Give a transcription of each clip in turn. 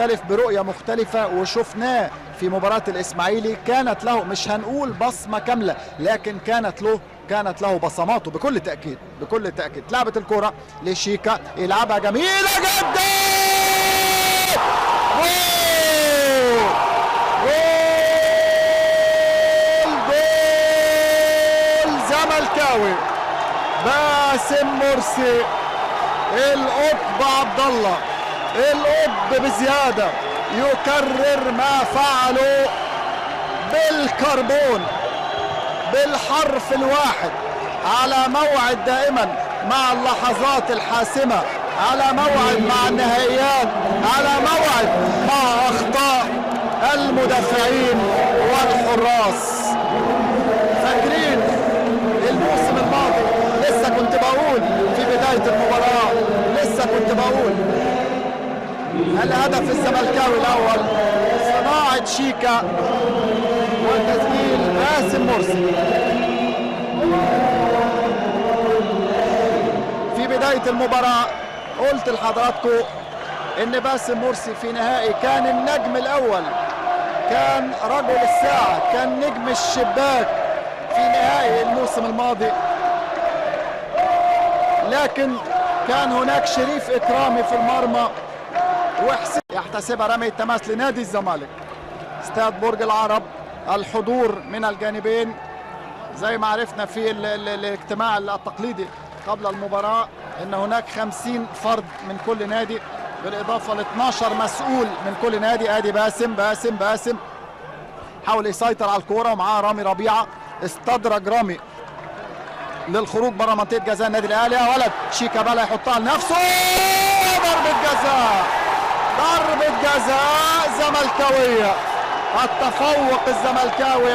مختلف برؤية مختلفة، وشفناه في مباراة الإسماعيلي. كانت له مش هنقول بصمة كاملة، لكن كانت له بصماته بكل تأكيد بكل تأكيد. لعبت الكرة لشيكا، يلعبها جميلة جدا، جول زملكاوي. باسم مرسي القطب عبد الله، القطب بزيادة، يكرر ما فعله بالكربون بالحرف الواحد، على موعد دائما مع اللحظات الحاسمة، على موعد مع النهائيات، على موعد مع أخطاء المدافعين والحراس. فاكرين الموسم الماضي؟ لسه كنت بقول في بداية المباراة، لسه كنت بقول الهدف الزملكاوي الأول صناعة شيكا وتسجيل باسم مرسي. في بداية المباراة قلت لحضراتكم إن باسم مرسي في نهائي كان النجم الأول، كان رجل الساعة، كان نجم الشباك في نهائي الموسم الماضي، لكن كان هناك شريف إكرامي في المرمى وحسين يحتسبها رمي التماس لنادي الزمالك. استاد برج العرب، الحضور من الجانبين زي ما عرفنا في الاجتماع التقليدي قبل المباراة ان هناك 50 فرد من كل نادي، بالاضافة ل 12 مسؤول من كل نادي. ادي باسم حاول يسيطر على الكورة ومعاه رامي ربيعة، استدرج رامي للخروج بره منطقة جزاء النادي الاهلي. يا ولد شيكا بقى يحطها لنفسه، ضربة جزاء زملكاوية. التفوق الزملكاوي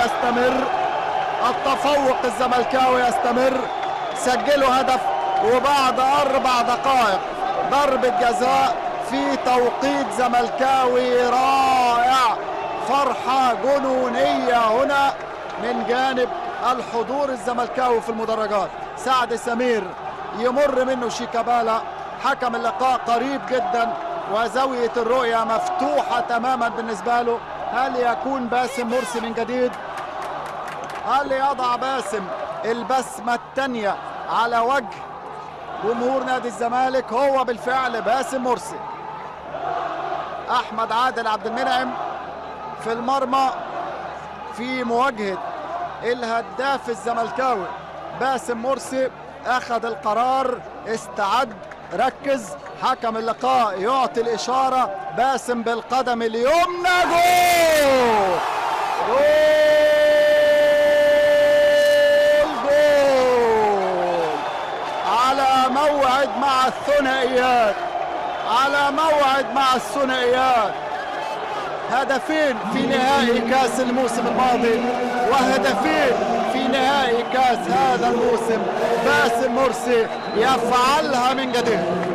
يستمر، سجلوا هدف وبعد 4 دقائق ضربة جزاء في توقيت زملكاوي رائع. فرحة جنونية هنا من جانب الحضور الزملكاوي في المدرجات. سعد سمير يمر منه شيكابالا، حكم اللقاء قريب جدا وزاوية الرؤية مفتوحة تماما بالنسبة له. هل يكون باسم مرسي من جديد؟ هل يضع باسم البسمة الثانية على وجه جمهور نادي الزمالك؟ هو بالفعل باسم مرسي. أحمد عادل عبد المنعم في المرمى في مواجهة الهداف الزملكاوي باسم مرسي. أخذ القرار، استعد، ركز. حكم اللقاء يعطي الإشارة، باسم بالقدم اليمنى، جول على موعد مع الثنائيات، هدفين في نهائي كاس الموسم الماضي وهدفين في نهائي كاس هذا الموسم. باسم مرسي يفعلها من جديد.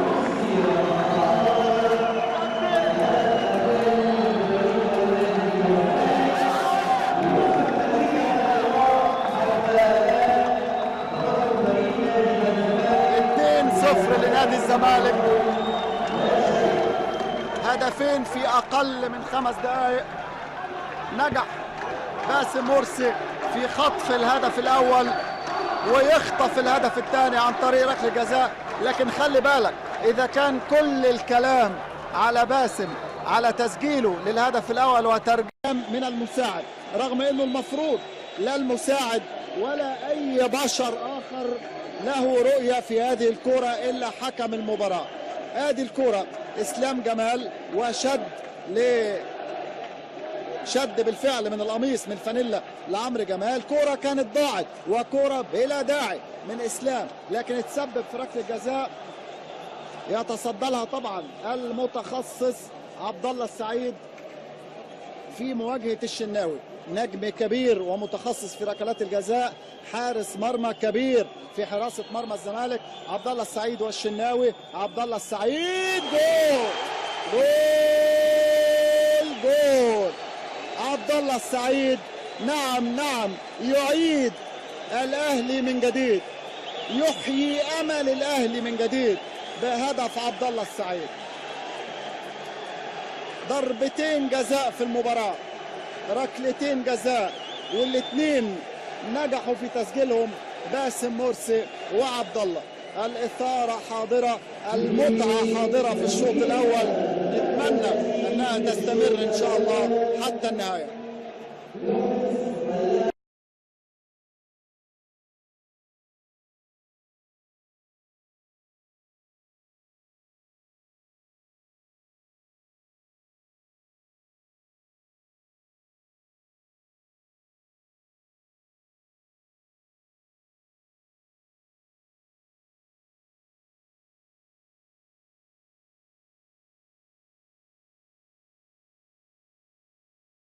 لنادي الزمالك، هدفين في أقل من 5 دقائق. نجح باسم مرسي في خطف الهدف الأول ويخطف الهدف الثاني عن طريق ركلة جزاء. لكن خلي بالك، إذا كان كل الكلام على باسم على تسجيله للهدف الأول وترجم من المساعد، رغم أنه المفروض لا المساعد ولا أي بشر آخر له رؤية في هذه الكرة إلا حكم المباراة. هذه الكرة إسلام جمال شد بالفعل من القميص من الفانيلا لعمرو جمال. كرة كانت ضاعت وكرة بلا داعي من إسلام، لكن اتسبب في ركلة جزاء يتصدى لها طبعا المتخصص عبد الله السعيد في مواجهة الشناوي. نجم كبير ومتخصص في ركلات الجزاء، حارس مرمى كبير في حراسة مرمى الزمالك. عبد الله السعيد والشناوي. عبد الله السعيد، جول عبد الله السعيد. نعم يعيد الأهلي من جديد، يحيي أمل الأهلي من جديد بهدف عبد الله السعيد. ضربتين جزاء في المباراة، ركلتين جزاء، والاثنين نجحوا في تسجيلهم باسم مرسي وعبد الله. الإثارة حاضرة، المتعة حاضرة في الشوط الأول، نتمنى أنها تستمر إن شاء الله حتى النهاية.